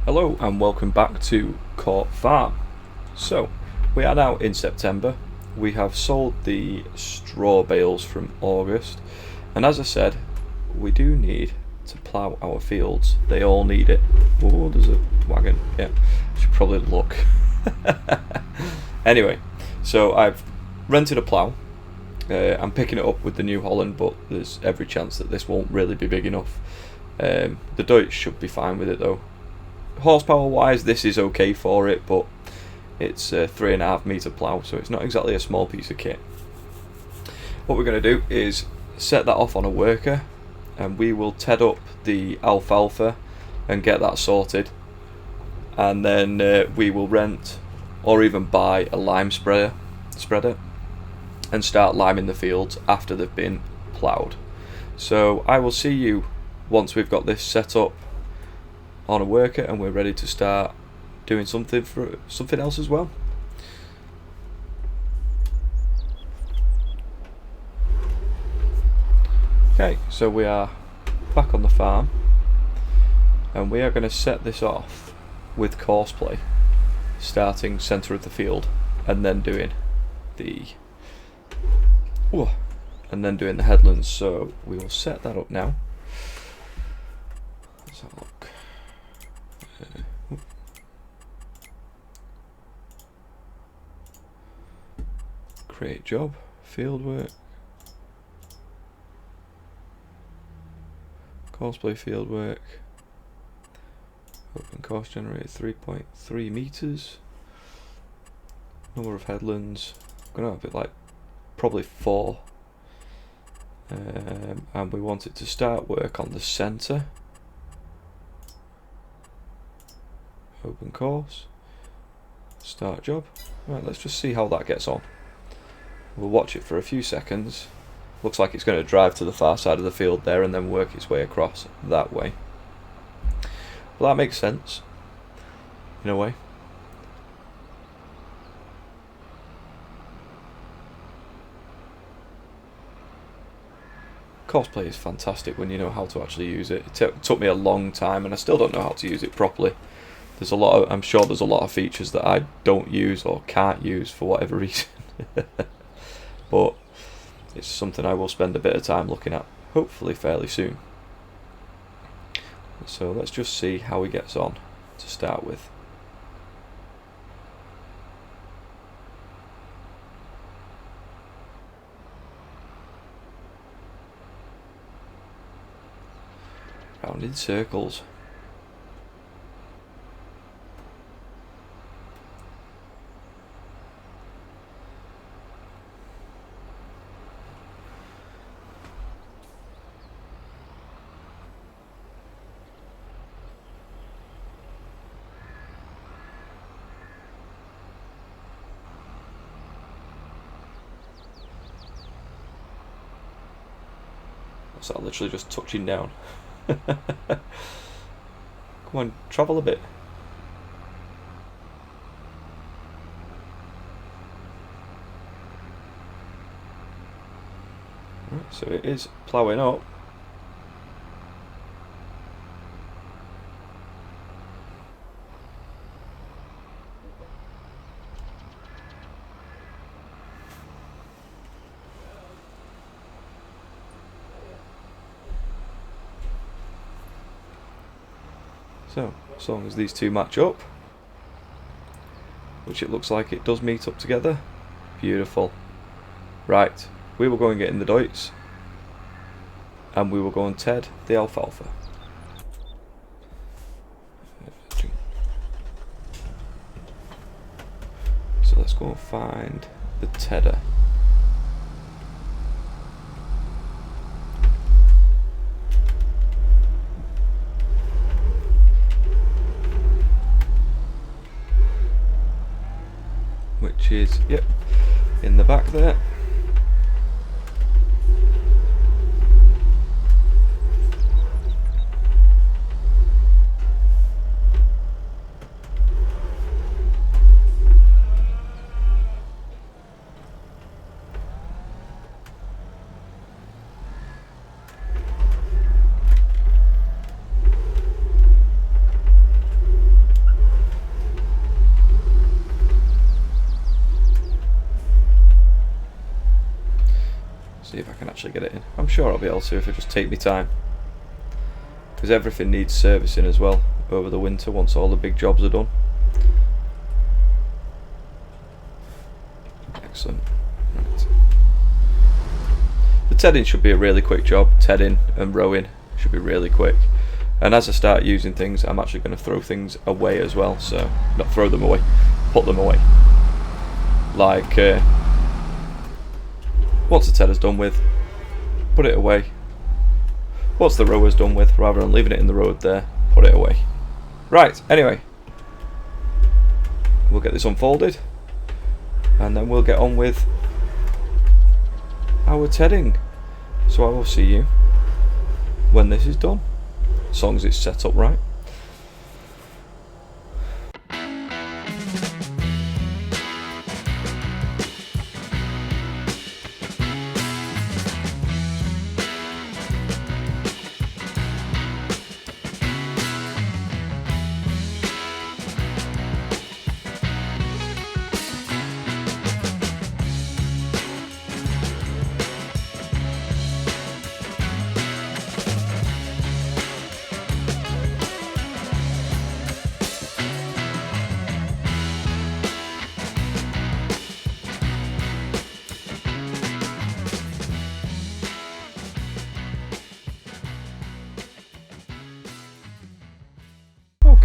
Hello and welcome back to Court Farm. So, we are now in September. We have sold the straw bales from August, and as I said, we do need to plough our fields. They all need it. Oh, there's a wagon. Yeah, should probably look. Anyway, so I've rented a plough. I'm picking it up with the New Holland, but there's every chance that this won't really be big enough. The Deutsch should be fine with it though. Horsepower wise, this is okay for it, but it's a 3.5 metre plough, so it's not exactly a small piece of kit. What we're going to do is set that off on a worker, and we will ted up the alfalfa and get that sorted, and then we will rent or even buy a lime spreader and start liming the fields after they've been ploughed. So I will see you once we've got this set up on a worker and we're ready to start doing something else as well. Okay, so we are back on the farm and we are going to set this off with courseplay, starting centre of the field and then doing the headlands. So we will set that up now. Let's have a look. Create job, field work, courseplay field work, open course generated 3.3 meters, number of headlands, I'm gonna have it like probably 4, and we want it to start work on the center. Open course, start job. Right, let's just see how that gets on. We'll watch it for a few seconds. Looks like it's going to drive to the far side of the field there and then work its way across that way. Well, that makes sense in a way. Courseplay is fantastic when you know how to actually use it. It took me a long time and I still don't know how to use it properly. I'm sure there's a lot of features that I don't use or can't use for whatever reason. But it's something I will spend a bit of time looking at, hopefully fairly soon. So let's just see how he gets on to start with. Round in circles. What's that, literally just touching down? Come on, travel a bit. Right, so it is ploughing up. So, as long as these two match up, which it looks like it does meet up together, beautiful. Right, we will go and get in the Deutsch, and we will go and ted the alfalfa. So let's go and find the tedder. Which is, yep, in the back there. See if I can actually get it in. I'm sure I'll be able to if I just take my time. Because everything needs servicing as well over the winter once all the big jobs are done. Excellent. Right. The tedding should be a really quick job. Tedding and rowing should be really quick. And as I start using things, I'm actually going to throw things away as well. So, not throw them away, put them away. Like, what's the tedder's done with, put it away. What's the rower's done with, rather than leaving it in the road there, put it away. Right, anyway. We'll get this unfolded. And then we'll get on with our tedding. So I will see you when this is done. As long as it's set up right.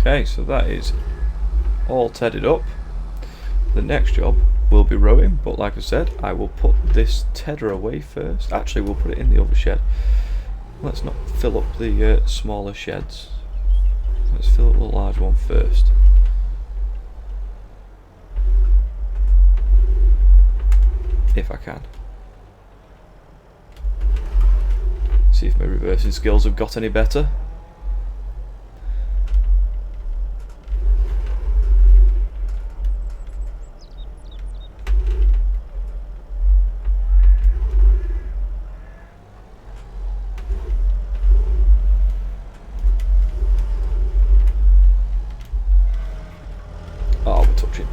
Okay, so that is all tedded up. The next job will be rowing, but like I said, I will put this tedder away first. Actually, we'll put it in the other shed. Let's not fill up the smaller sheds. Let's fill up the large one first. If I can. See if my reversing skills have got any better. Oh, we're touching.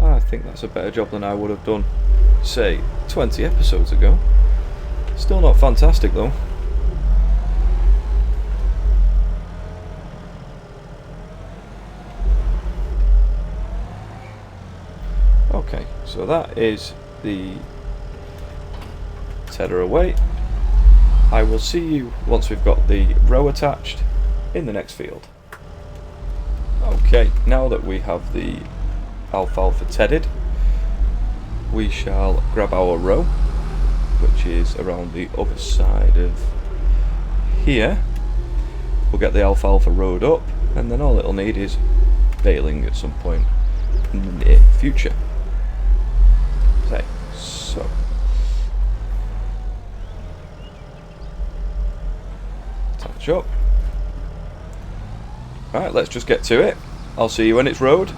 I think that's a better job than I would have done, say, 20 episodes ago. Still not fantastic though. Okay, so that is the tedder away. I will see you once we've got the row attached in the next field. Okay, now that we have the alfalfa tedded, we shall grab our row, which is around the other side of here. We'll get the alfalfa rowed up, and then all it'll need is baling at some point in the near future. Okay, so attach up. Right, let's just get to it. I'll see you when it's rowed.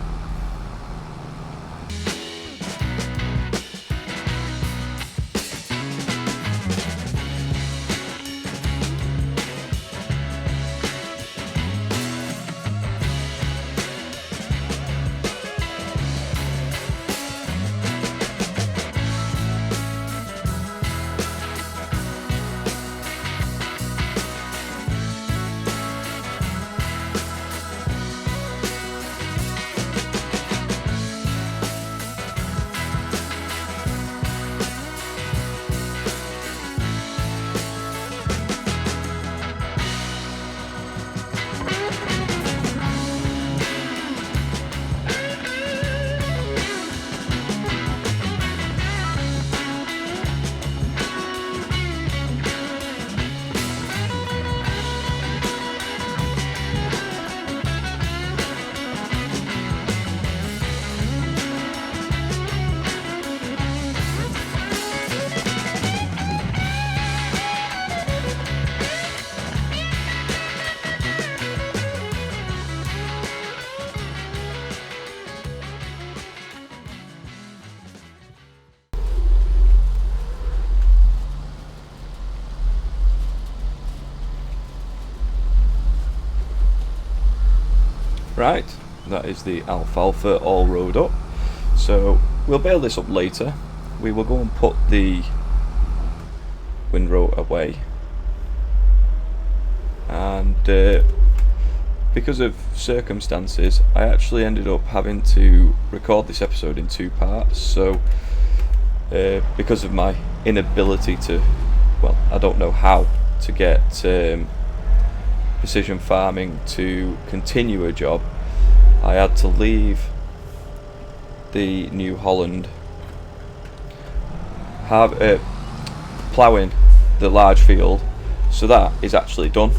Right, that is the alfalfa all rode up. So we'll bale this up later. We will go and put the windrow away, and because of circumstances I actually ended up having to record this episode in 2 parts. So because of my inability to, well, I don't know how to get precision farming to continue a job, I had to leave the New Holland ploughing the large field. So that is actually done,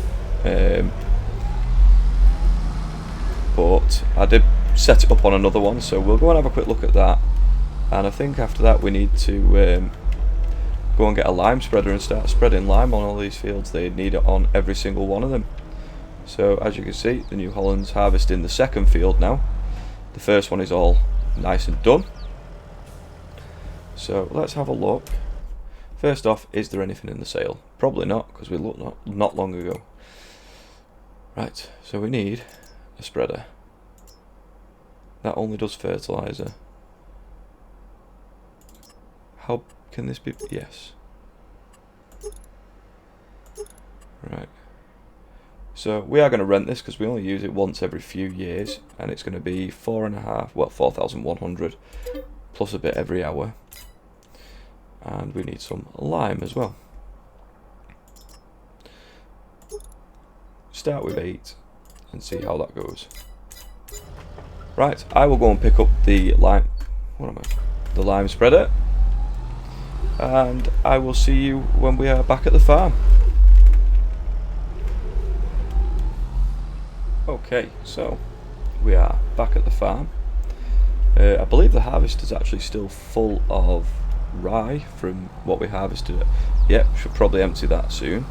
but I did set it up on another one, so we'll go and have a quick look at that. And I think after that we need to go and get a lime spreader and start spreading lime on all these fields. They need it on every single one of them. So as you can see, the New Holland's harvesting the second field now. The first one is all nice and done. So let's have a look. First off, is there anything in the sale? Probably not, because we looked not long ago. Right, so we need a spreader. That only does fertilizer. How can this be? Yes. Right. So we are going to rent this because we only use it once every few years, and it's going to be 4,100 plus a bit every hour. And we need some lime as well. Start with 8 and see how that goes. Right, I will go and pick up the lime. The lime spreader, and I will see you when we are back at the farm. Okay, so we are back at the farm. I believe the harvest is actually still full of rye from what we harvested. Yep, should probably empty that soon,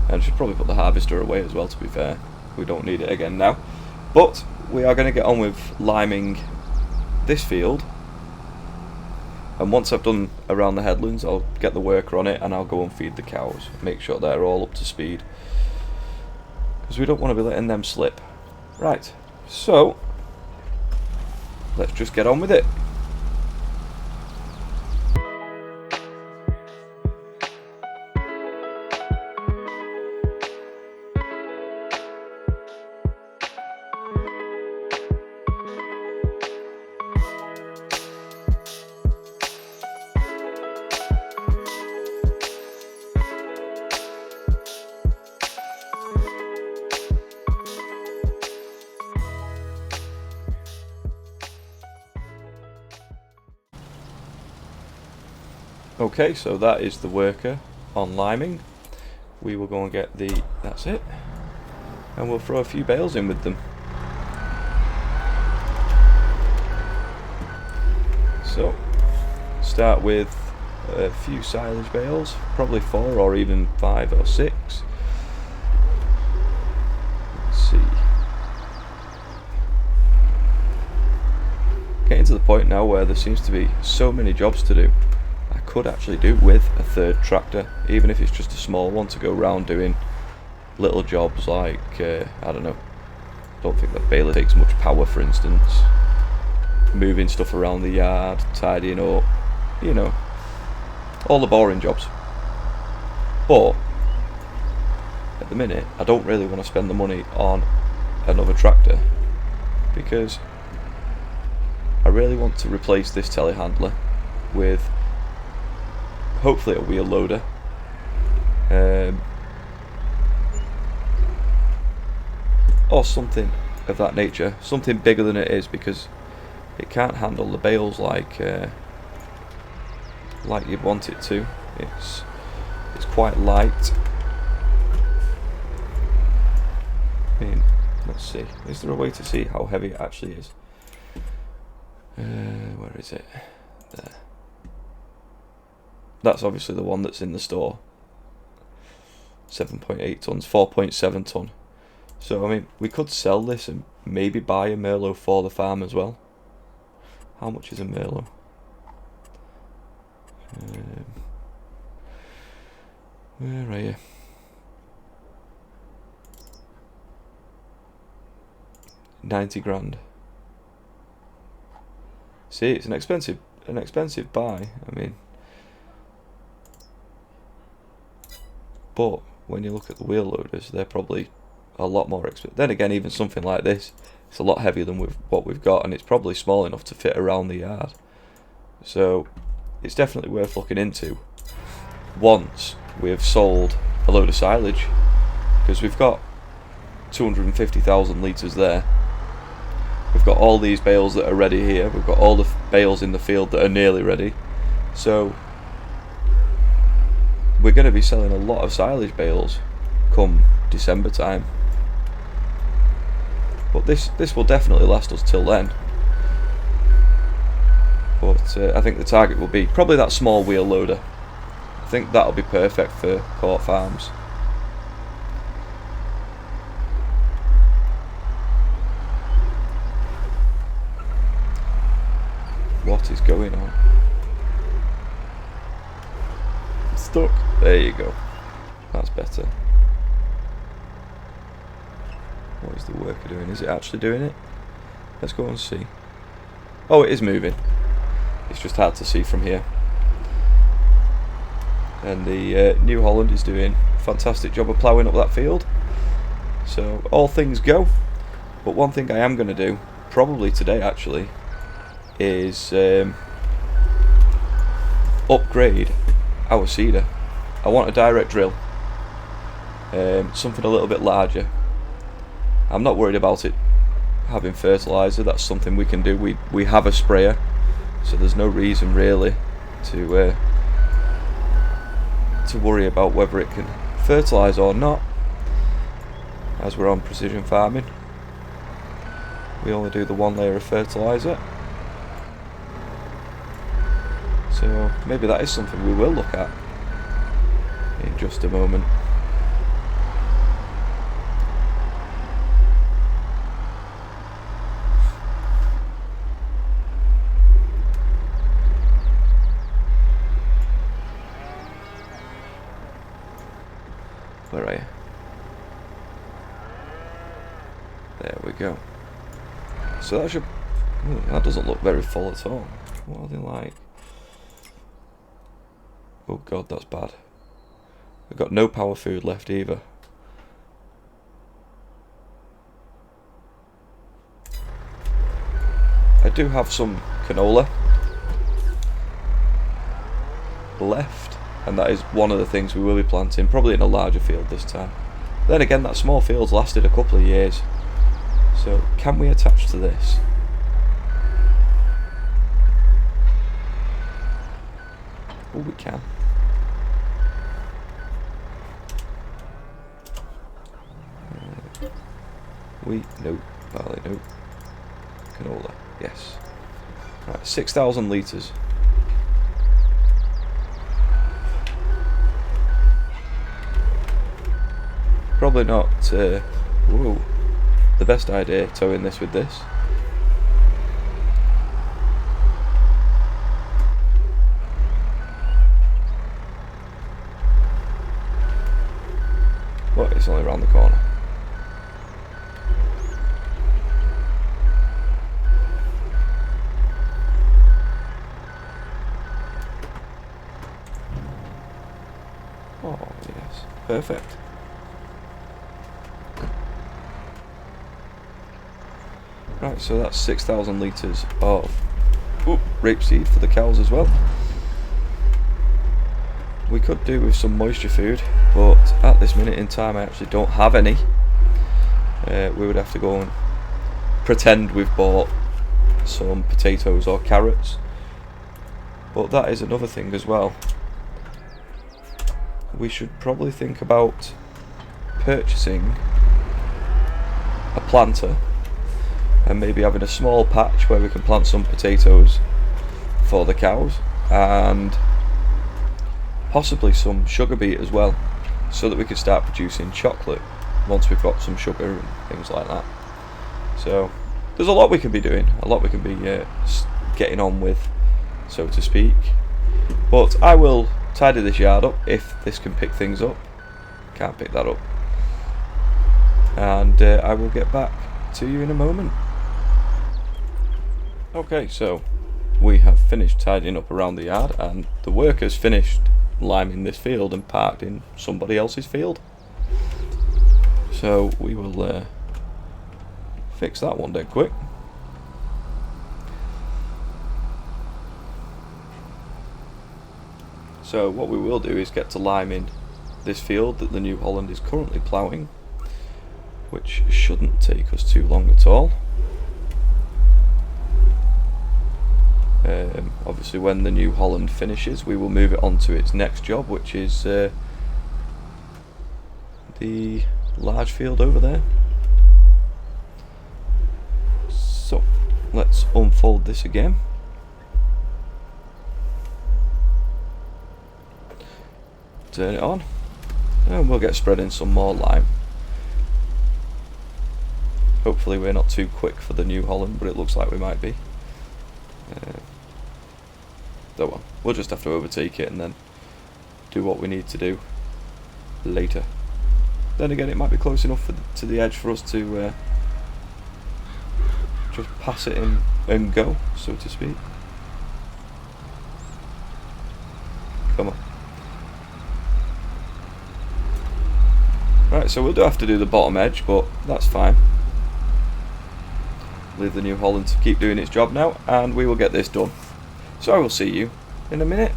and should probably put the harvester away as well, to be fair. We don't need it again now. But we are going to get on with liming this field, and once I've done around the headlands I'll get the worker on it and I'll go and feed the cows, make sure they're all up to speed, because we don't want to be letting them slip. Right, so let's just get on with it. Okay, so that is the worker on liming. We will go and get the, that's it, and we'll throw a few bales in with them. So, start with a few silage bales, probably 4 or even 5 or 6. Let's see. Getting to the point now where there seems to be so many jobs to do. I could actually do with a 3rd tractor, even if it's just a small one, to go around doing little jobs like, I don't know, I don't think that baler takes much power, for instance. Moving stuff around the yard, tidying up, you know, all the boring jobs. But at the minute I don't really want to spend the money on another tractor, because I really want to replace this telehandler with hopefully a wheel loader, or something of that nature, something bigger than it is, because it can't handle the bales like you'd want it to. It's quite light. I mean, let's see, is there a way to see how heavy it actually is? Where is it? There. That's obviously the one that's in the store. 7.8 tons, 4.7 ton. So I mean, we could sell this and maybe buy a Merlot for the farm as well. How much is a Merlot? Where are you? 90 grand. See, it's an expensive buy. I mean, but when you look at the wheel loaders, they're probably a lot more expensive. Then again, even something like this, it's a lot heavier than what we've got, and it's probably small enough to fit around the yard. So it's definitely worth looking into once we've sold a load of silage, because we've got 250,000 litres there. We've got all these bales that are ready here. We've got all the bales in the field that are nearly ready. So we're going to be selling a lot of silage bales come December time. But this will definitely last us till then. But I think the target will be probably that small wheel loader. I think that'll be perfect for Court Farms. What is going on? It's stuck. There you go. That's better. What is the worker doing? Is it actually doing it? Let's go and see. Oh, it is moving. It's just hard to see from here. And the New Holland is doing a fantastic job of ploughing up that field. So all things go. But one thing I am going to do, probably today actually, is upgrade our seeder. I want a direct drill, something a little bit larger. I'm not worried about it having fertiliser. That's something we can do. We have a sprayer, so there's no reason really to worry about whether it can fertilise or not, as we're on precision farming. We only do the one layer of fertiliser. So maybe that is something we will look at in just a moment. Where are you? There we go. So that should... Ooh, that doesn't look very full at all. What are they like? Oh god, that's bad. We've got no power food left either. I do have some canola left, and that is one of the things we will be planting, probably in a larger field this time. Then again, that small field's lasted a couple of years. So can we attach to this? Oh, we can. Wheat, no. Barley, no. Canola, yes. Right, 6,000 litres. Probably not whoa, the best idea, towing this with this. But it's only around the corner. Oh yes, perfect. Right, so that's 6,000 litres of rapeseed for the cows as well. We could do with some moisture food, but at this minute in time I actually don't have any. We would have to go and pretend we've bought some potatoes or carrots. But that is another thing as well. We should probably think about purchasing a planter and maybe having a small patch where we can plant some potatoes for the cows, and possibly some sugar beet as well, so that we can start producing chocolate once we've got some sugar and things like that. So there's a lot we can be doing, a lot we can be getting on with, so to speak. But I will tidy this yard up if this can pick things up. Can't pick that up. And I will get back to you in a moment. Okay, so we have finished tidying up around the yard, and the workers finished liming this field and parked in somebody else's field. So we will fix that one dead quick. So what we will do is get to liming this field that the New Holland is currently ploughing, which shouldn't take us too long at all. Obviously when the New Holland finishes, we will move it on to its next job, which is the large field over there. So let's unfold this again. Turn it on, and we'll get spreading some more lime. Hopefully we're not too quick for the New Holland, but it looks like we might be. So well, we'll just have to overtake it and then do what we need to do later. Then again, it might be close enough to the edge for us to just pass it in and go, so to speak. Come on. Right, so we'll have to do the bottom edge, but that's fine. Leave the New Holland to keep doing its job now, and we will get this done. So I will see you in a minute.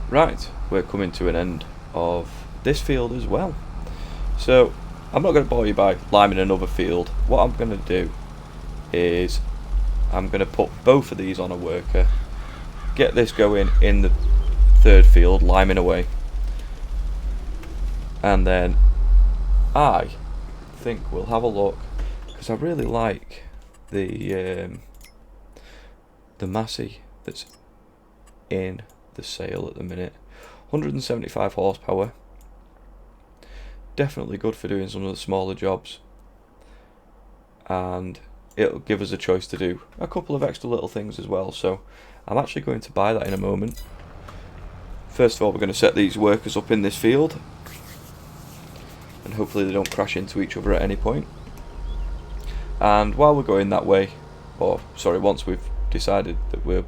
Right, we're coming to an end of this field as well. So I'm not going to bore you by liming another field. What I'm going to do is I'm going to put both of these on a worker, get this going in the third field, liming away, and then I think we'll have a look, because I really like the Massey that's in the sale at the minute. 175 horsepower, definitely good for doing some of the smaller jobs, and it'll give us a choice to do a couple of extra little things as well. So I'm actually going to buy that in a moment. First of all, we're going to set these workers up in this field, and hopefully they don't crash into each other at any point. And while we're going that way, or sorry, once we've decided that we're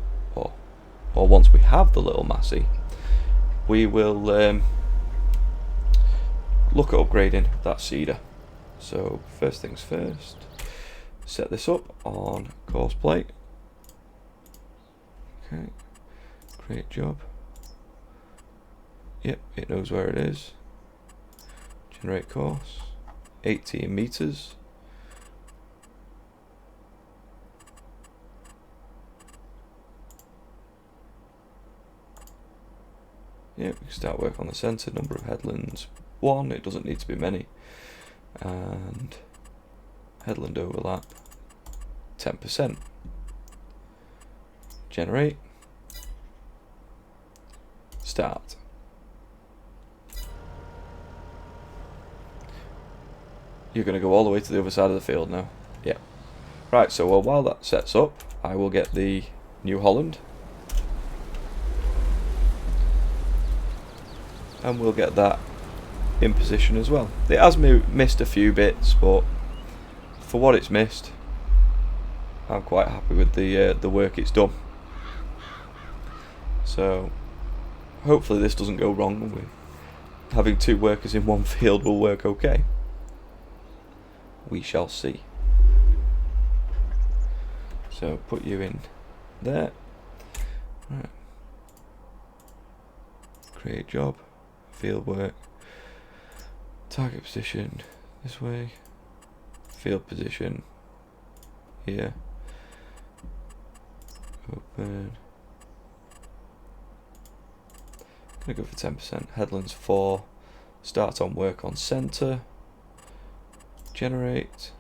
or once we have the little Massey, we will look at upgrading that seeder. So first things first, set this up on course plate. Okay, create job. Yep, it knows where it is. Generate course, 18 meters. Yeah, we can start work on the centre. Number of headlands 1, it doesn't need to be many. And headland overlap 10%. Generate. Start. You're going to go all the way to the other side of the field now. Yeah. Right, so well, while that sets up, I will get the New Holland. And we'll get that in position as well. It has missed a few bits, but for what it's missed, I'm quite happy with the work it's done. So hopefully this doesn't go wrong. Having two workers in one field will work okay. We shall see. So put you in there. Right. Create job. Field work, target position this way, field position here, open, Gonna go for 10%. Headlands 4. Start on work on centre. Generate.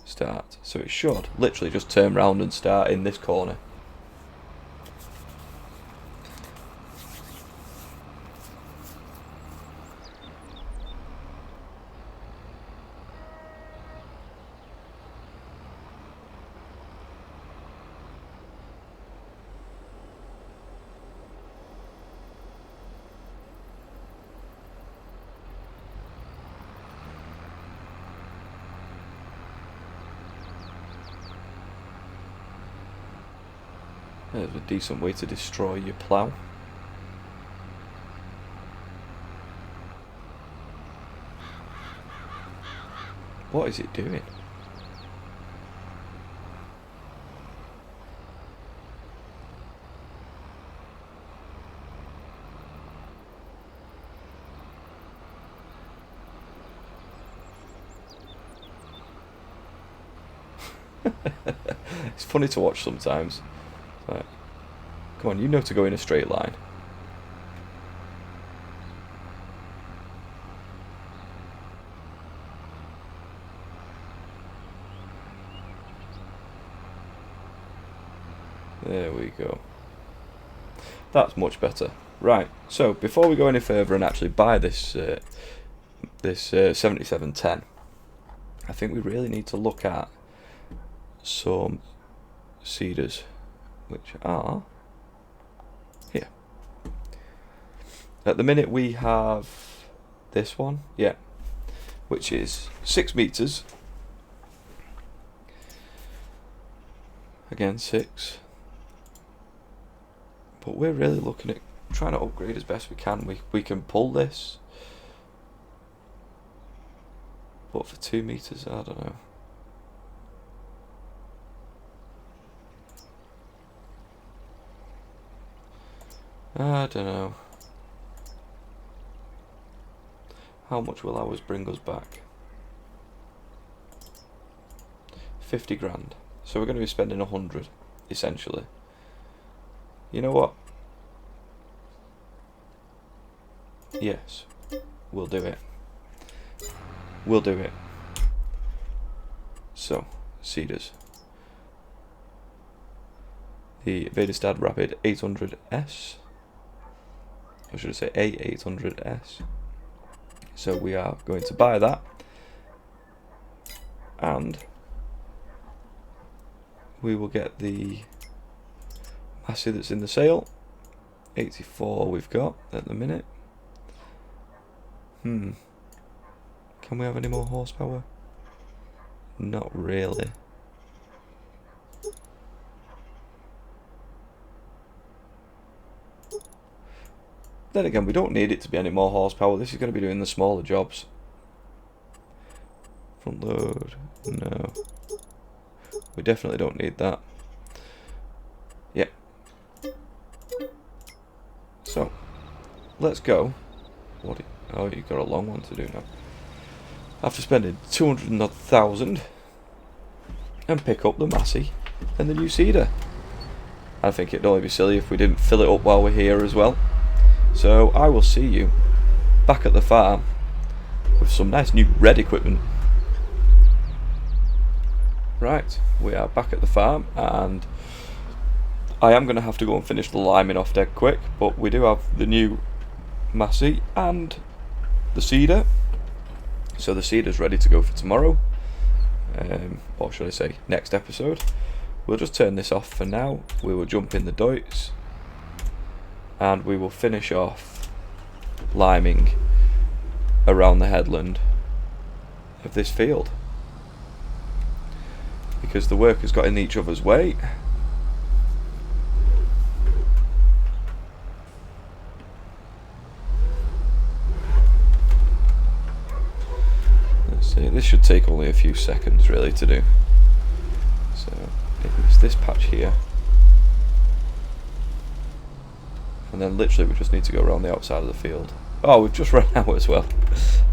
Start. So it should literally just turn round and start in this corner. There's a decent way to destroy your plough. What is it doing? It's funny to watch sometimes. Right. Come on, you know to go in a straight line. There we go. That's much better. Right, so before we go any further and actually buy this 7710, I think we really need to look at some seeders, which are here. At the minute we have this one, yeah, which is 6 meters. Again, 6. But we're really looking at trying to upgrade as best we can. We can pull this, but for 2 meters, I don't know. I don't know. How much will ours bring us back? 50 grand. So we're going to be spending 100, essentially. You know what? Yes, we'll do it. We'll do it. So, seeders. The Vedestad Rapid 800S. Or should I say A800S. So we are going to buy that. And we will get the Massey that's in the sale. 84 we've got at the minute. Can we have any more horsepower? Not really. Then again, we don't need it to be any more horsepower. This is going to be doing the smaller jobs. Front load, no. We definitely don't need that. Yeah. So, let's go. Oh, you've got a long one to do now. After spending 200,000 and pick up the Massey and the new seeder. I think it'd only be silly if we didn't fill it up while we're here as well. So I will see you back at the farm with some nice new red equipment. Right, we are back at the farm, and I am going to have to go and finish the liming off dead quick, but we do have the new Massey and the seeder. So the seeder's ready to go for tomorrow, or should I say next episode. We'll just turn this off for now. We will jump in the Deutz and we will finish off liming around the headland of this field, because the workers got in each other's way. Let's see, this should take only a few seconds really to do. So it's this patch here, and then literally we just need to go around the outside of the field. Oh, we've just run out as well.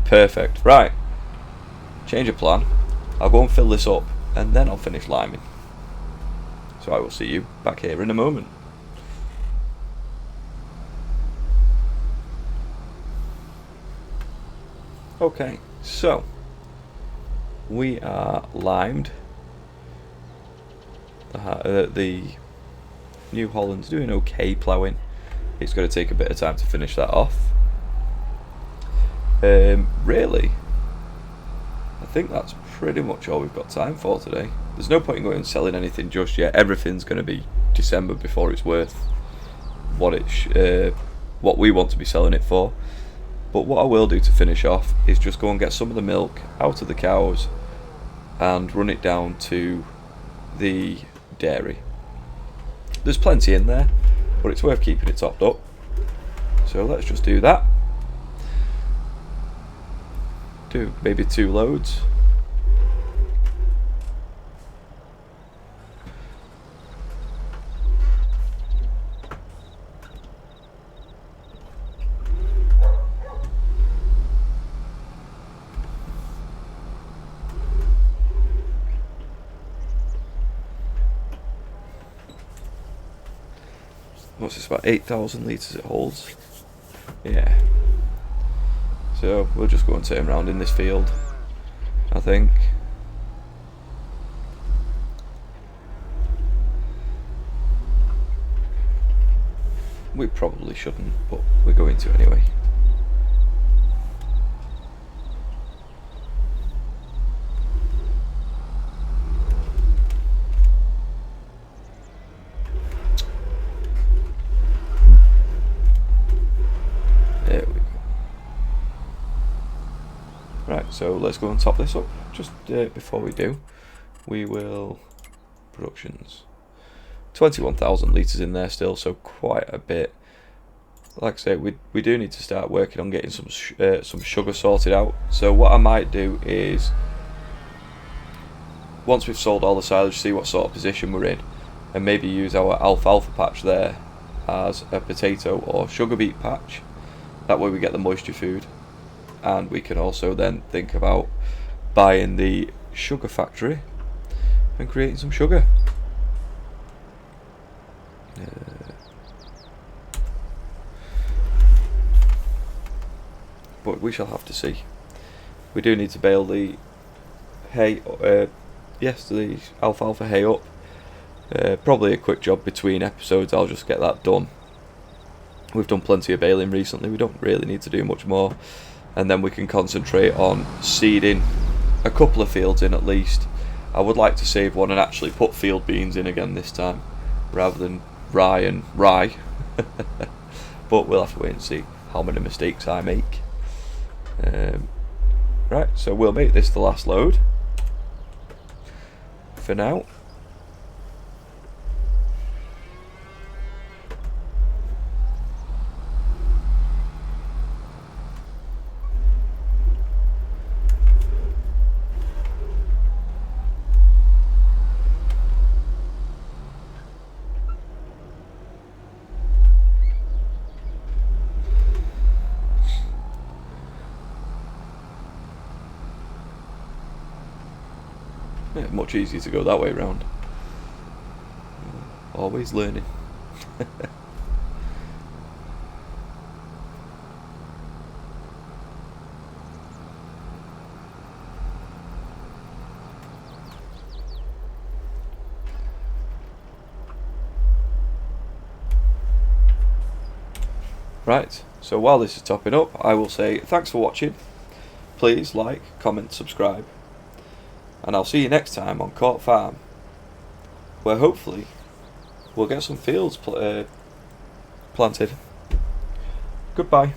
Perfect. Right, change of plan. I'll go and fill this up and then I'll finish liming. So I will see you back here in a moment. Okay, so we are limed. The New Holland's doing okay ploughing. It's going to take a bit of time to finish that off. Really, I think that's pretty much all we've got time for today. There's no point in going and selling anything just yet. Everything's going to be December before it's worth what we want to be selling it for. But what I will do to finish off is just go and get some of the milk out of the cows and run it down to the dairy. There's plenty in there, but it's worth keeping it topped up. So let's just do that. Do maybe 2 loads. What's this, about 8,000 litres it holds? Yeah. So we'll just go and turn around in this field, I think. We probably shouldn't, but we're going to anyway. There we go. Right, so let's go and top this up. Just before we do, we will... Productions. 21,000 litres in there still, so quite a bit. Like I say, we do need to start working on getting some sugar sorted out. So what I might do is, once we've sold all the silage, see what sort of position we're in, and maybe use our alfalfa patch there as a potato or sugar beet patch. That way we get the moisture food, and we can also then think about buying the sugar factory and creating some sugar. But we shall have to see. We do need to bale the hay, the alfalfa hay up. Probably a quick job between episodes, I'll just get that done. We've done plenty of baling recently, we don't really need to do much more. And then we can concentrate on seeding a couple of fields in at least. I would like to save one and actually put field beans in again this time, rather than rye and rye. But we'll have to wait and see how many mistakes I make. Right, so we'll make this the last load for now. Yeah, much easier to go that way round. Always learning. Right, so while this is topping up, I will say thanks for watching. Please like, comment, subscribe. And I'll see you next time on Court Farm, where hopefully we'll get some fields planted. Goodbye.